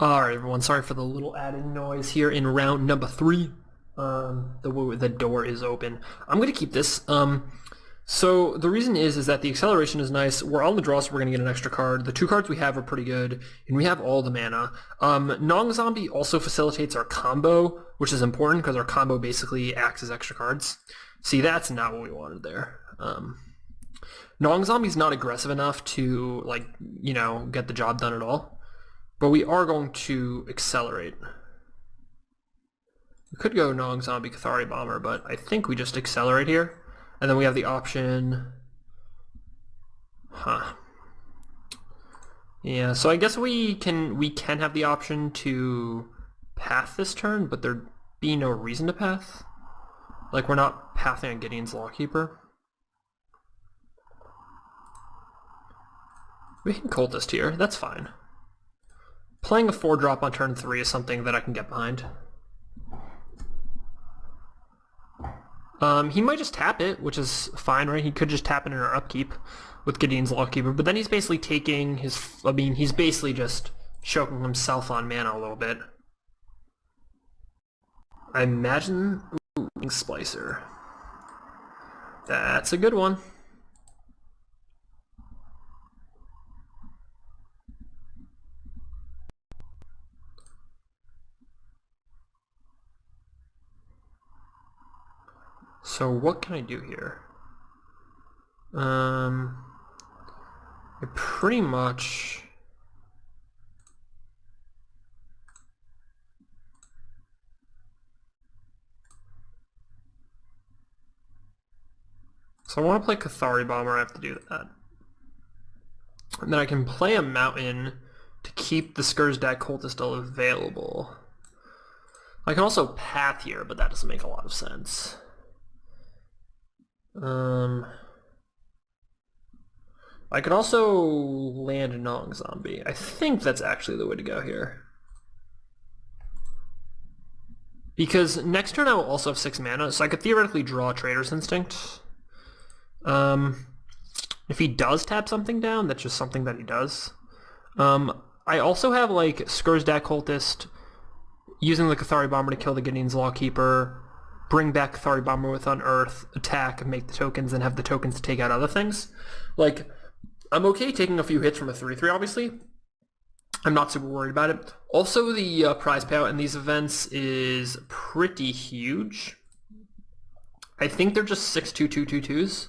Alright everyone, sorry for the little added noise here in round number 3. The door is open. I'm going to keep this. So the reason is that the acceleration is nice. We're on the draw, so we're going to get an extra card. The 2 cards we have are pretty good, and we have all the mana. Nong Zombie also facilitates our combo, which is important because our combo basically acts as extra cards. See, that's not what we wanted there. Nong Zombie's not aggressive enough to, like, get the job done at all. But we are going to accelerate. We could go Nong Zombie Cathari Bomber, but I think we just accelerate here. And then we have the option... Yeah, so I guess we can have the option to path this turn, but there'd be no reason to path. Like, we're not pathing on Gideon's Lawkeeper. We can Cultist here, that's fine. Playing a 4-drop on turn 3 is something that I can get behind. He might just tap it, which is fine, right? He could just tap it in our upkeep with Gideon's Lawkeeper, but then he's basically taking his... he's basically just choking himself on mana a little bit. I imagine... Ooh, Splicer. That's a good one. So what can I do here? I pretty much... So I want to play Cathari Bomber, I have to do that. And then I can play a Mountain to keep the Skurzdak Cultist still available. I can also path here, but that doesn't make a lot of sense. I could also land Nong Zombie. I think that's actually the way to go here. Because next turn I will also have 6 mana, so I could theoretically draw Trader's Instinct. If he does tap something down, that's just something that he does. I also have like Skurzdak Cultist, using the Cathari Bomber to kill the Gideon's Lawkeeper, bring back Cathari Bomber with Unearth, attack, make the tokens, and have the tokens to take out other things. Like, I'm okay taking a few hits from a 3-3, obviously. I'm not super worried about it. Also, the prize payout in these events is pretty huge. I think they're just 6/2/2/2/2s.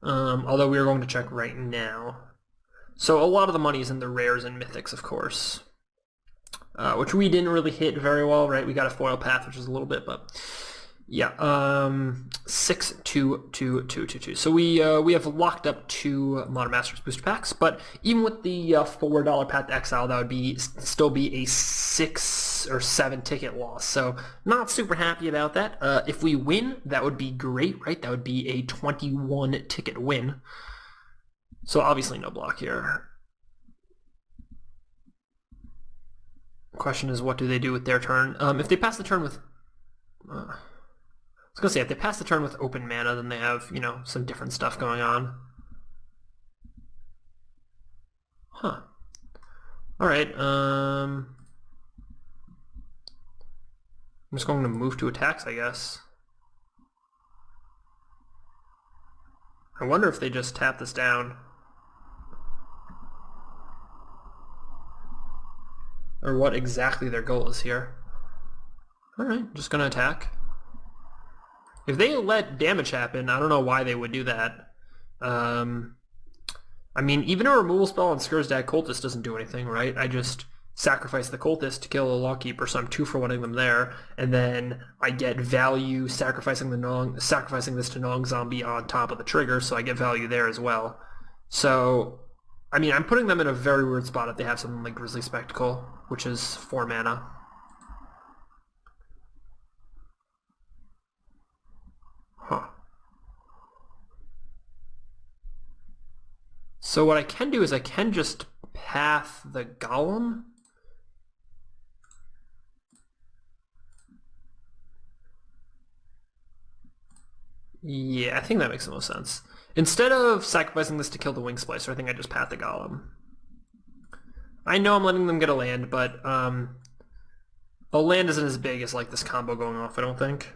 Although we are going to check right now. So a lot of the money is in the rares and mythics, of course. Which we didn't really hit very well, right? We got a foil path, which is a little bit, but... Yeah, 6/2/2/2/2. So we have locked up 2 Modern Masters booster packs, but even with the $4 Path to Exile, that would still be a 6 or 7 ticket loss. So not super happy about that. If we win, that would be great, right? That would be a 21 ticket win. So obviously no block here. Question is, what do they do with their turn? If they pass the turn with... I was gonna say, if they pass the turn with open mana, then they have, some different stuff going on. Huh. Alright, I'm just going to move to attacks, I guess. I wonder if they just tap this down. Or what exactly their goal is here. Alright, just gonna attack. If they let damage happen, I don't know why they would do that. I mean, even a removal spell on Skurzdak Cultist doesn't do anything, right? I just sacrifice the Cultist to kill a Lawkeeper, so I'm 2-for-1ing them there, and then I get value sacrificing this to Nong Zombie on top of the trigger, so I get value there as well. So, I mean, I'm putting them in a very weird spot if they have something like Grisly Spectacle, which is 4 mana. Huh. So what I can do is I can just path the Golem. Yeah, I think that makes the most sense. Instead of sacrificing this to kill the Wing Splicer, I think I just path the Golem. I know I'm letting them get a land, but a land isn't as big as like this combo going off, I don't think.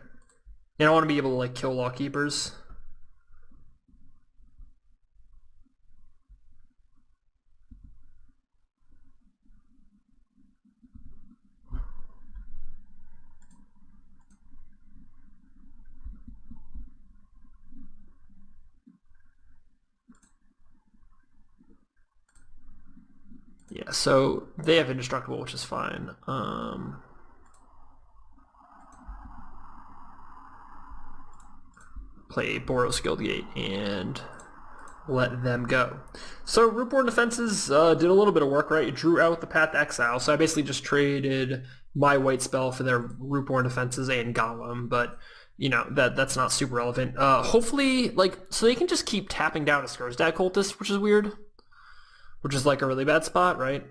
And I want to be able to like kill Lawkeepers. Yeah, so they have indestructible, which is fine. Play Boros Guildgate and let them go. So Rootborn Defenses did a little bit of work, right? It drew out the Path to Exile, so I basically just traded my white spell for their Rootborn Defenses and Golem, but you know, that's not super relevant. Hopefully, like, so they can just keep tapping down a Skursdag Cultist, which is weird. Which is like a really bad spot, right?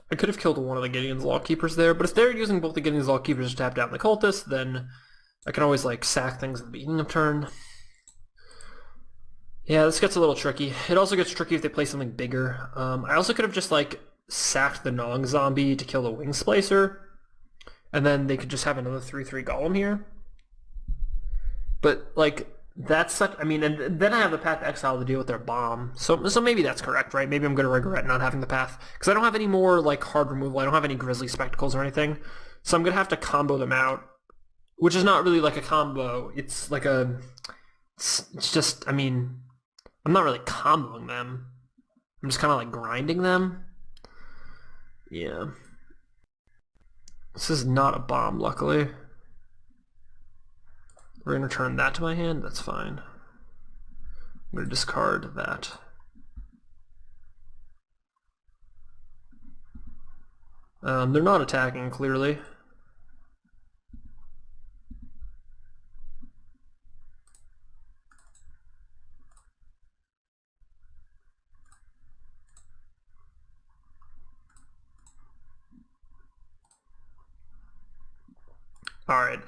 I could have killed one of the Gideon's Lawkeepers there, but if they're using both the Gideon's Lawkeepers to tap down the Cultist, then I can always like sack things at the beginning of turn. Yeah, this gets a little tricky. It also gets tricky if they play something bigger. I also could have just like sacked the Nong Zombie to kill the Wing Splicer, and then they could just have another 3/3 Golem here. But like, that's such, I mean, and then I have the Path to Exile to deal with their bomb. So maybe that's correct, right? Maybe I'm going to regret not having the Path. Because I don't have any more, like, hard removal. I don't have any Grizzly Spectacles or anything. So I'm going to have to combo them out. Which is not really like a combo. It's like a... It's just, I mean... I'm not really comboing them. I'm just kind of, like, grinding them. Yeah. This is not a bomb, luckily. We're going to return that to my hand. That's fine. I'm going to discard that. They're not attacking, clearly. Alright,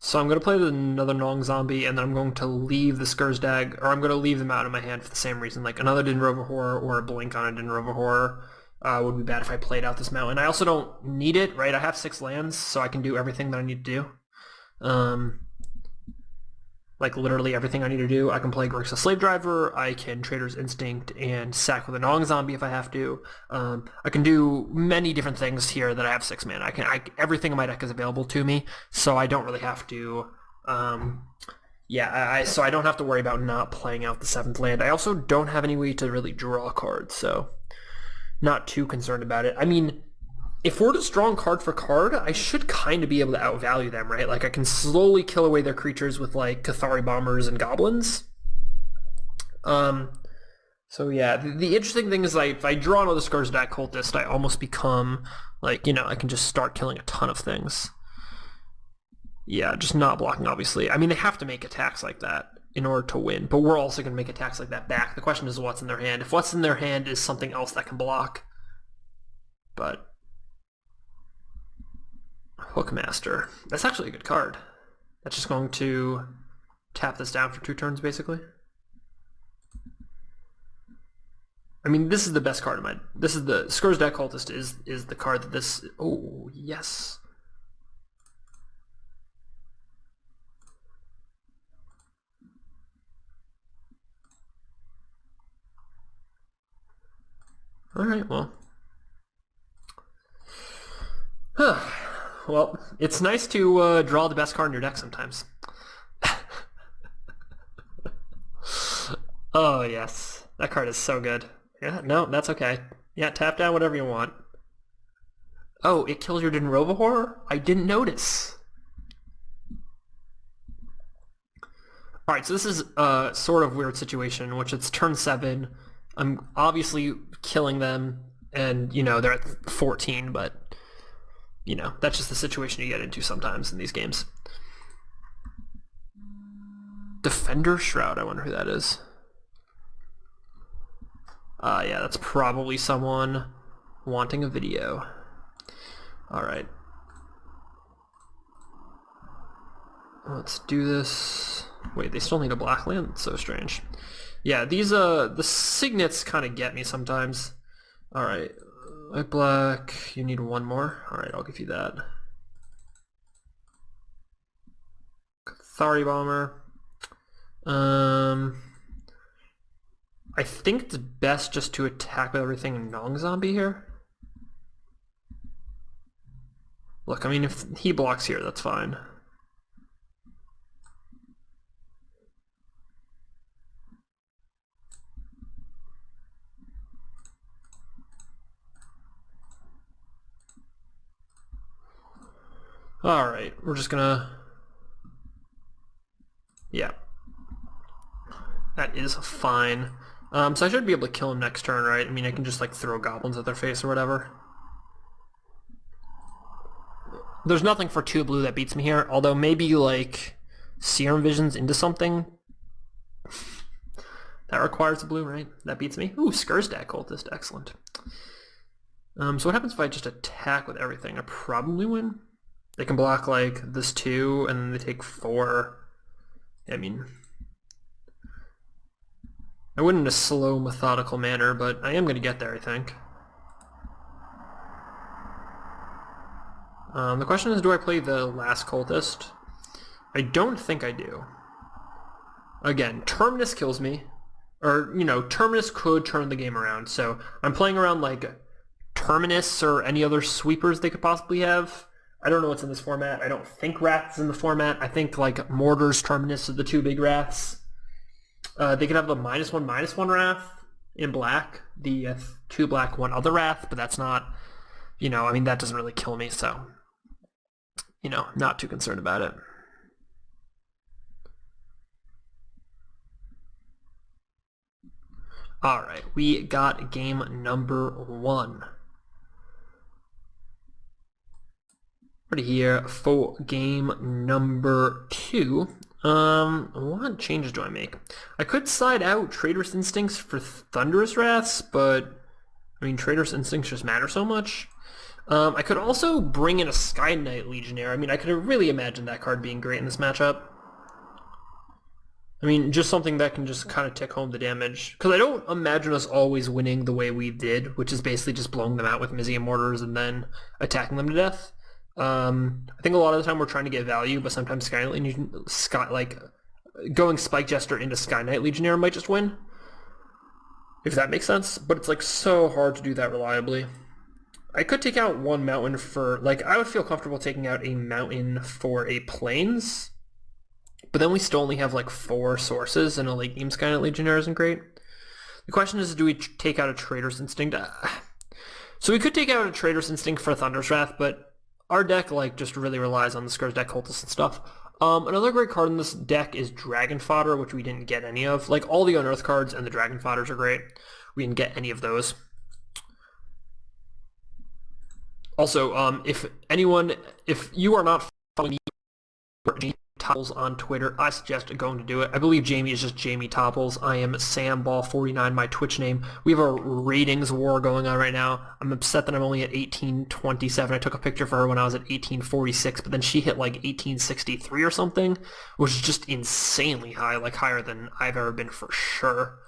so I'm going to play another Nong Zombie, and then I'm going to leave the Skursdag, or I'm going to leave them out of my hand for the same reason. Like, another Dinrova Horror or a Blink on a Dinrova Horror would be bad if I played out this mountain. I also don't need it, right? I have 6 lands, so I can do everything that I need to do. Like, literally everything I need to do. I can play Grixis Slave Driver, I can Trader's Instinct and sack with a Nong Zombie if I have to. I can do many different things here that I have 6 mana. Everything in my deck is available to me, so I don't really have to... so I don't have to worry about not playing out the 7th land. I also don't have any way to really draw cards, so not too concerned about it. I mean, if we're just drawing card for card, I should kind of be able to outvalue them, right? Like, I can slowly kill away their creatures with, like, Cathari Bombers and Goblins. So yeah, the interesting thing is, like, if I draw another Skursdag Cultist, I almost become, like, you know, I can just start killing a ton of things. Yeah, just not blocking, obviously. I mean, they have to make attacks like that in order to win, but we're also going to make attacks like that back. The question is what's in their hand. If what's in their hand is something else that can block. But... Hookmaster. That's actually a good card. That's just going to tap this down for 2 turns, basically. I mean, this is the best card in my... This is the... Skursdag Cultist is the card that this... Oh, yes. Alright, well... Well, it's nice to draw the best card in your deck sometimes. Oh, yes. That card is so good. Yeah, no, that's okay. Yeah, tap down whatever you want. Oh, it kills your Dinrova Horror? I didn't notice. Alright, so this is a sort of weird situation in which it's turn 7. I'm obviously killing them, and, you know, they're at 14, but... You know, that's just the situation you get into sometimes in these games. Defender Shroud, I wonder who that is. Yeah, that's probably someone wanting a video. Alright. Let's do this. Wait, they still need a black land? That's so strange. Yeah, these, the signets kind of get me sometimes. Alright, white black, you need one more. Alright, I'll give you that. Thari Bomber. I think it's best just to attack with everything in non-zombie here. Look, I mean, if he blocks here, that's fine. Alright, we're just gonna... Yeah. That is fine. So I should be able to kill him next turn, right? I mean, I can just like throw goblins at their face or whatever. There's nothing for 2 blue that beats me here, although maybe like Serum Visions into something. That requires a blue, right? That beats me. Ooh, Skursdak Cultist, excellent. So what happens if I just attack with everything? I probably win. They can block like this 2, and then they take 4. I mean, I wouldn't in a slow, methodical manner, but I am going to get there, I think. The question is, do I play the last cultist? I don't think I do. Again, Terminus kills me. Or, you know, Terminus could turn the game around, so I'm playing around like Terminus or any other sweepers they could possibly have. I don't know what's in this format. I don't think Wrath's in the format. I think like Mortar's Terminus are the 2 big Wraths. They could have the -1/-1 Wrath in black, the 2 black, 1 other Wrath, but that's not, you know, I mean, that doesn't really kill me, so, you know, not too concerned about it. Alright, we got game number 1. Right here for game number 2. What changes do I make? I could side out Traitorous Instincts for Thunderous Wraths, but I mean, Traitorous Instincts just matter so much. I could also bring in a Sky Knight Legionnaire. I mean, I could really imagine that card being great in this matchup. I mean, just something that can just kind of tick home the damage. Because I don't imagine us always winning the way we did, which is basically just blowing them out with Mizium Mortars and then attacking them to death. I think a lot of the time we're trying to get value, but sometimes Sky Knight, going Spike Jester into Sky Knight Legionnaire might just win. If that makes sense. But it's like so hard to do that reliably. I could take out 1 mountain for, like, I would feel comfortable taking out a mountain for a plains. But then we still only have like 4 sources, and a late game Sky Knight Legionnaire isn't great. The question is, do we take out a Traitor's Instinct? So we could take out a Traitor's Instinct for Thunderous Wrath, but our deck like just really relies on the Skursdak Cultist and stuff. Another great card in this deck is Dragon Fodder, which we didn't get any of. Like, all the Unearthed cards and the Dragon Fodders are great. We didn't get any of those. Also, if you are not following Jamie Topples on Twitter, I suggest going to do it. I believe Jamie is just Jamie Topples. I am SamBall49, my Twitch name. We have a ratings war going on right now. I'm upset that I'm only at 1827. I took a picture for her when I was at 1846, but then she hit like 1863 or something, which is just insanely high, like higher than I've ever been for sure.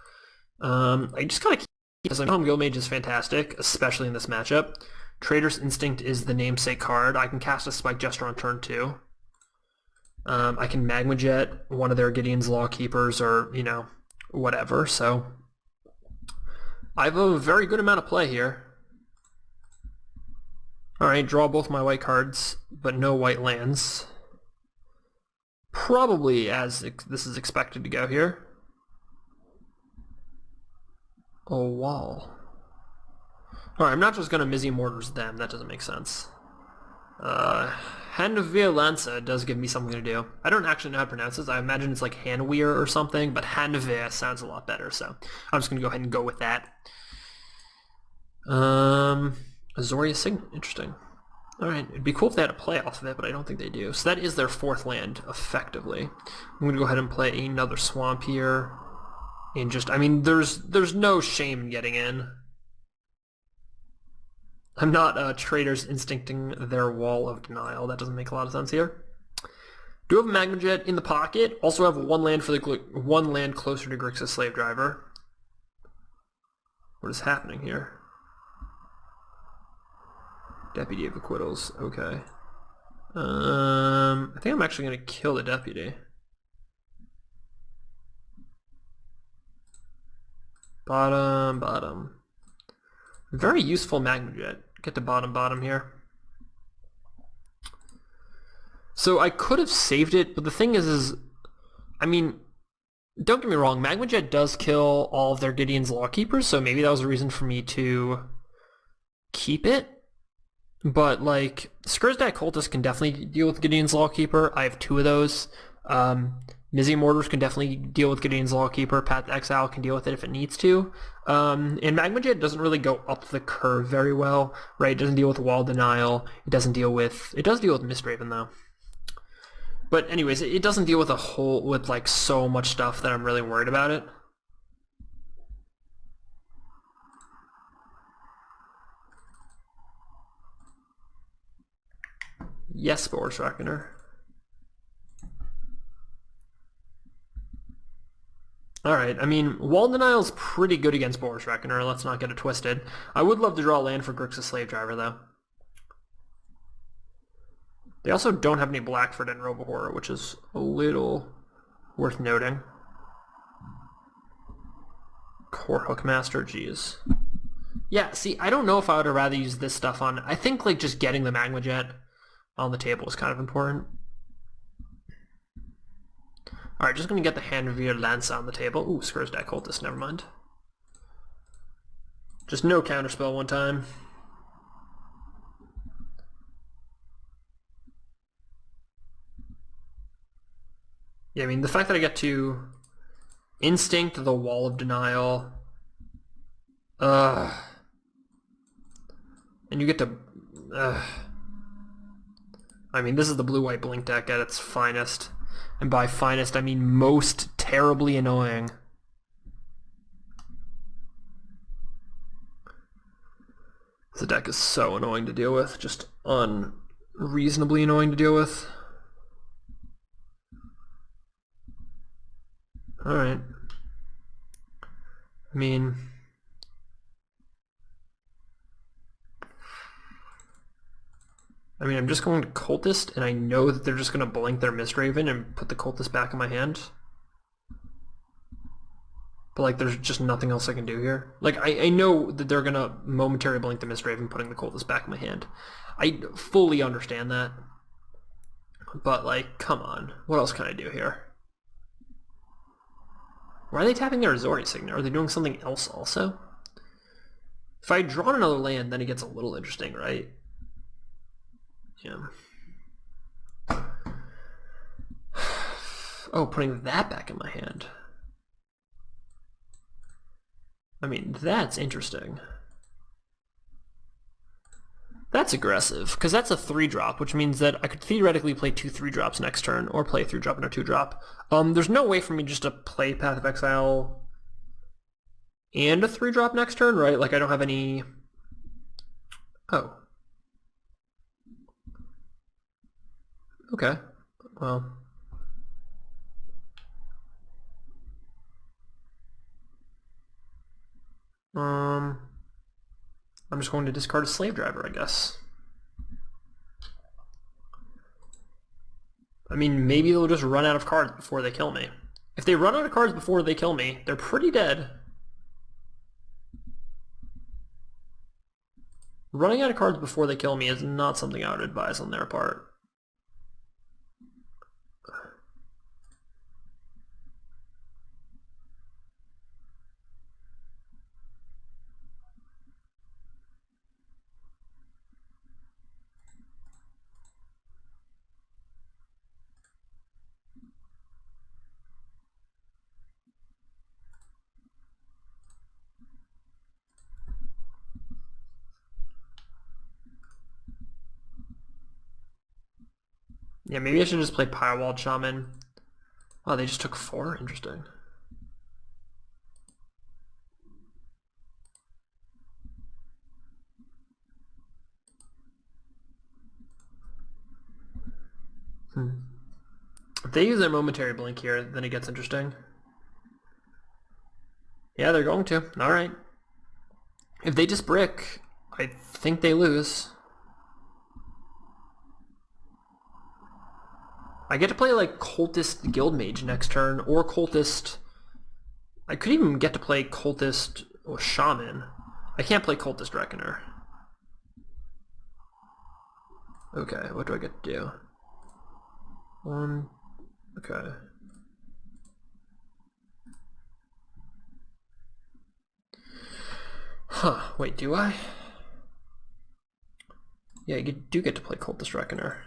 I just gotta keep, because Home Guildmage is fantastic, especially in this matchup. Traitor's Instinct is the namesake card. I can cast a Spike Jester on turn 2. I can Magma Jet one of their Gideon's Lawkeepers, or, you know, whatever, so I have a very good amount of play here. Alright, draw both my white cards, but no white lands. Probably as this is expected to go here. A wall. Alright, I'm not just going to Mizium Mortars them, that doesn't make sense. Hand of Violenza does give me something to do. I don't actually know how to pronounce this. I imagine it's like Handweir or something, but Hand of Veer sounds a lot better, so I'm just going to go ahead and go with that. Azoria Signet, interesting. Alright, it'd be cool if they had a play off of it, but I don't think they do. So that is their 4th land, effectively. I'm going to go ahead and play another Swamp here. And just, I mean, there's no shame in getting in. I'm not Traitors Instincting their Wall of Denial. That doesn't make a lot of sense here. Do have a Magma Jet in the pocket. Also have 1 land for the 1 land closer to Grixis Slave Driver. What is happening here? Deputy of Acquittals, okay. I think I'm actually going to kill the deputy. Bottom. Very useful Magma Jet. Get to bottom here. So I could have saved it, but the thing is I mean, don't get me wrong, Magma Jet does kill all of their Gideon's Lawkeepers, so maybe that was a reason for me to keep it. But, like, Skurzdak Cultist can definitely deal with Gideon's Lawkeeper. I have 2 of those. Mizzy Mortars can definitely deal with Gideon's Lawkeeper. Path to Exile can deal with it if it needs to. And Magma Jet doesn't really go up the curve very well, right? It doesn't deal with Wall Denial. It does deal with Mistraven, though. But anyways, it doesn't deal with like so much stuff that I'm really worried about it. Yes, Boris Reckoner. Alright, I mean, Wall Denial's pretty good against Boris Reckoner, let's not get it twisted. I would love to draw land for Grixis Slave Driver, though. They also don't have any Blackford and Robohorror, which is a little worth noting. Core Hookmaster, geez. Yeah, see, I don't know if I would have rather used this stuff on... I think, like, just getting the Magma Jet on the table is kind of important. Alright, just gonna get the Hand Revered Lance on the table. Ooh, Skurzdak Cultist, never mind. Just no counterspell one time. Yeah, I mean, the fact that I get to Instinct the Wall of Denial, and you get to, I mean, this is the blue-white blink deck at its finest, and by finest I mean most terribly annoying. This deck is so annoying to deal with, just unreasonably annoying to deal with. Alright. I mean... I'm just going to Cultist, and I know that they're just going to blink their Mistraven and put the Cultist back in my hand. But, like, there's just nothing else I can do here. Like, I know that they're going to momentarily blink the Mistraven, putting the Cultist back in my hand. I fully understand that. But, like, come on. What else can I do here? Why are they tapping their Azori Signet? Are they doing something else also? If I had drawn another land, then it gets a little interesting, right? Yeah. Oh, putting that back in my hand. I mean, that's interesting. That's aggressive, because that's a 3-drop, which means that I could theoretically play 2 3-drops next turn, or play a 3-drop and a 2-drop. There's no way for me just to play Path of Exile and a 3-drop next turn, right? Like, I don't have any... Oh. Okay. Well... I'm just going to discard a Slave Driver, I guess. I mean, maybe they'll just run out of cards before they kill me. If they run out of cards before they kill me, they're pretty dead. Running out of cards before they kill me is not something I would advise on their part. Yeah, maybe I should just play Pirewalled Shaman. Oh, they just took 4? Interesting. If they use their momentary blink here, then it gets interesting. Yeah, they're going to. Alright. If they just brick, I think they lose. I get to play like Cultist Guildmage next turn, or Cultist... I could even get to play Cultist or Shaman. I can't play Cultist Reckoner. Okay, what do I get to do? Okay. Huh, wait, do I? Yeah, you do get to play Cultist Reckoner.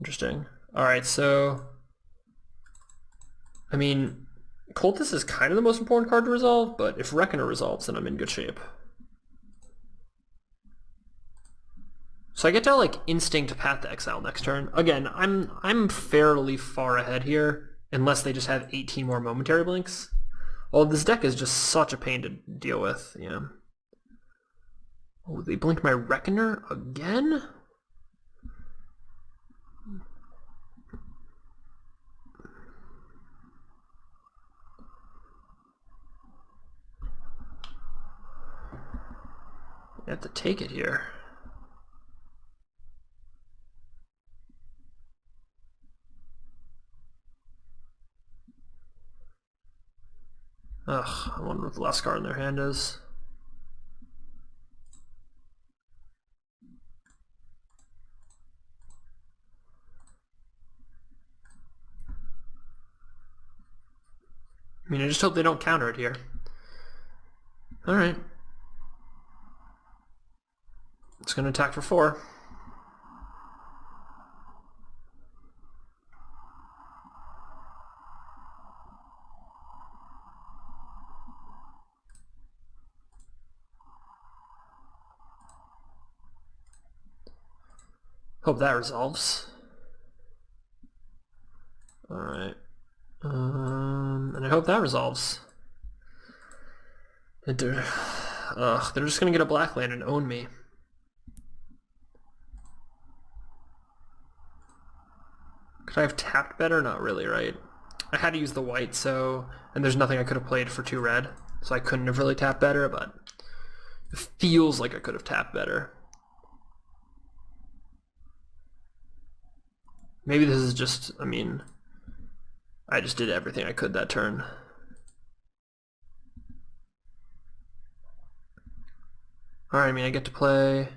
Interesting. Alright, so... I mean, Cultist is kind of the most important card to resolve, but if Reckoner resolves, then I'm in good shape. So I get to like Instinct Path to Exile next turn. Again, I'm fairly far ahead here, unless they just have 18 more Momentary Blinks. Well, this deck is just such a pain to deal with, yeah. Oh, they blinked my Reckoner again? I have to take it here. Ugh, I wonder what the last card in their hand is. I mean, I just hope they don't counter it here. Alright. It's going to attack for 4. Hope that resolves. Alright. And I hope that resolves. They're just gonna get a black land and own me. Could I have tapped better? Not really, right? I had to use the white, so... And there's nothing I could have played for 2 red, so I couldn't have really tapped better, but... It feels like I could have tapped better. Maybe this is just, I mean... I just did everything I could that turn. Alright, I mean, I get to play...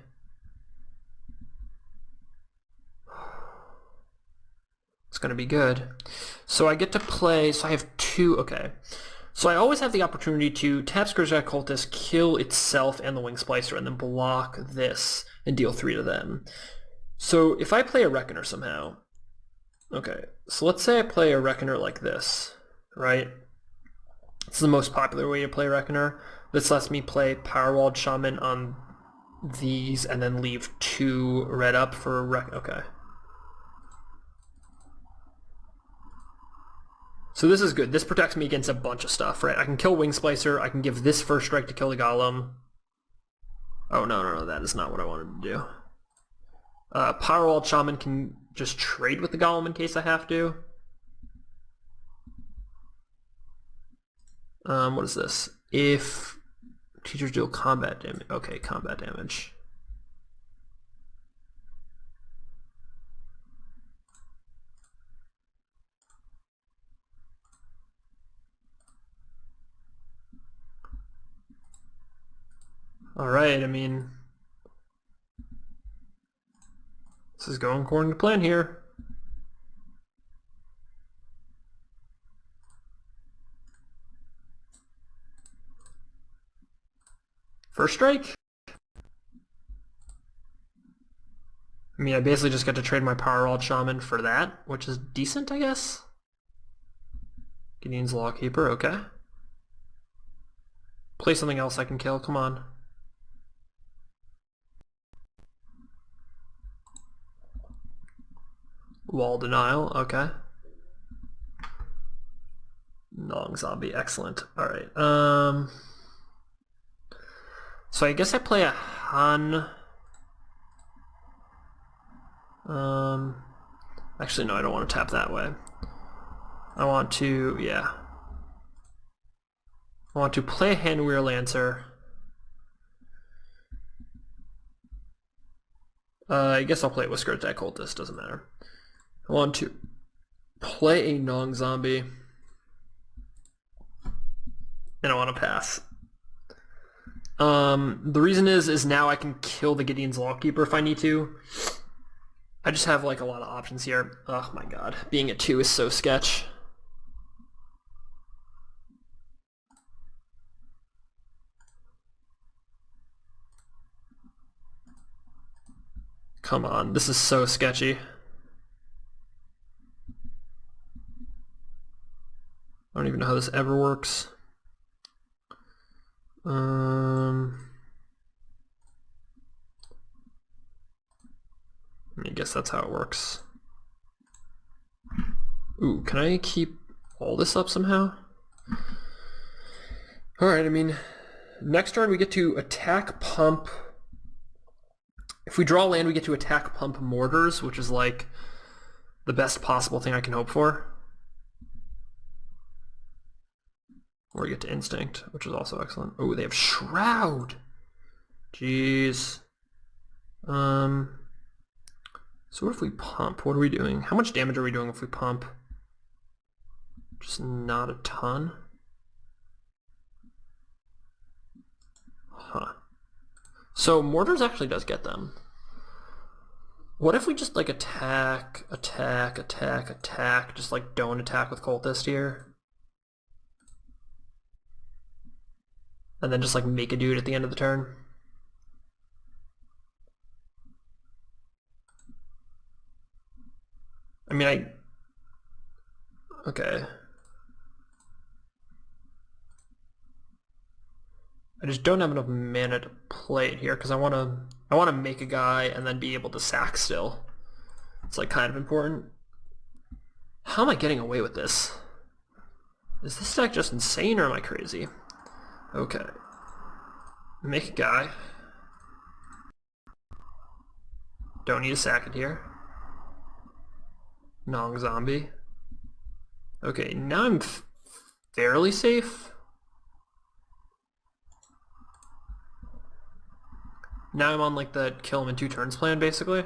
It's gonna be good. So I get to play, so I have 2, okay. So I always have the opportunity to tap Scourgejack Cultist, kill itself and the Wing Splicer, and then block this and deal 3 to them. So if I play a Reckoner somehow... Okay, so let's say I play a Reckoner like this, right? It's the most popular way to play Reckoner. This lets me play Powerwalled Shaman on these and then leave 2 red up for okay. So this is good. This protects me against a bunch of stuff, right? I can kill Wing Splicer, I can give this first strike to kill the Golem. Oh, no, that is not what I wanted to do. Powerwalled Shaman can just trade with the Golem in case I have to. What is this? If teachers deal combat damage. Okay, combat damage. Alright, I mean... This is going according to plan here. First strike? I mean, I basically just got to trade my Powerwalled Shaman for that, which is decent, I guess. Gideon's Lawkeeper, okay. Play something else I can kill, come on. Wall Denial, okay. Nong Zombie, excellent. Alright, so I guess I play a Han. Actually, no, I don't want to tap that way. I want to, yeah. I want to play a Handweir Lancer. I guess I'll play it with Scourgejack Cultist, doesn't matter. I want to play a non-zombie, and I want to pass. The reason is now I can kill the Gideon's Lawkeeper if I need to. I just have like a lot of options here. Oh my god, being at 2 is so sketch. Come on, this is so sketchy. I don't even know how this ever works. I guess that's how it works. Ooh, can I keep all this up somehow? Alright, I mean, next turn we get to attack pump. If we draw land, we get to attack pump mortars, which is like the best possible thing I can hope for. Or we get to instinct, which is also excellent. Oh, they have shroud. Jeez. So what if we pump? What are we doing? How much damage are we doing if we pump? Just not a ton. Huh. So mortars actually does get them. What if we just like attack, just like don't attack with cultist here? And then just like make a dude at the end of the turn? I mean, okay. I just don't have enough mana to play it here because I want to make a guy and then be able to sack still. It's like kind of important. How am I getting away with this? Is this deck just insane or am I crazy? Okay. Make a guy. Don't need to sack it here. Non-zombie. Okay, now I'm fairly safe. Now I'm on like the kill him in 2 turns plan, basically.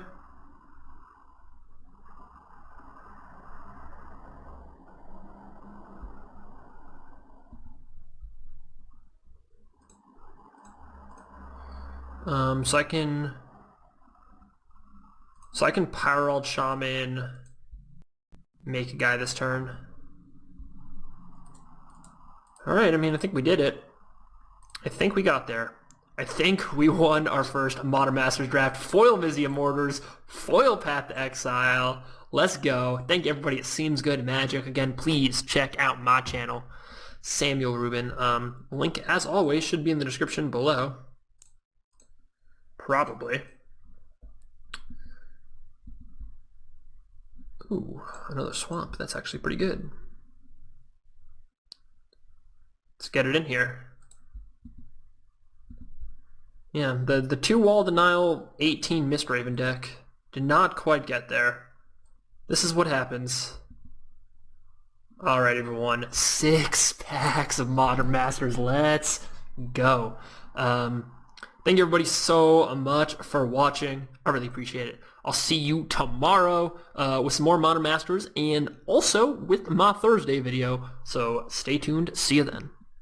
So I can Powerald Shaman, make a guy this turn. Alright, I mean, I think we did it. I think we got there. I think we won our first Modern Masters draft. Foil Mizium Mortars, foil Path to Exile. Let's go. Thank you everybody at SeemsGoodMagic. Again, please check out my channel, Samuel Rubin. Link, as always, should be in the description below. Probably. Ooh, another swamp. That's actually pretty good. Let's get it in here. Yeah, the 2-wall denial 18 Mistraven deck did not quite get there. This is what happens. Alright everyone, 6 packs of Modern Masters. Let's go. Thank you everybody so much for watching. I really appreciate it. I'll see you tomorrow with some more Modern Masters and also with my Thursday video. So stay tuned. See you then.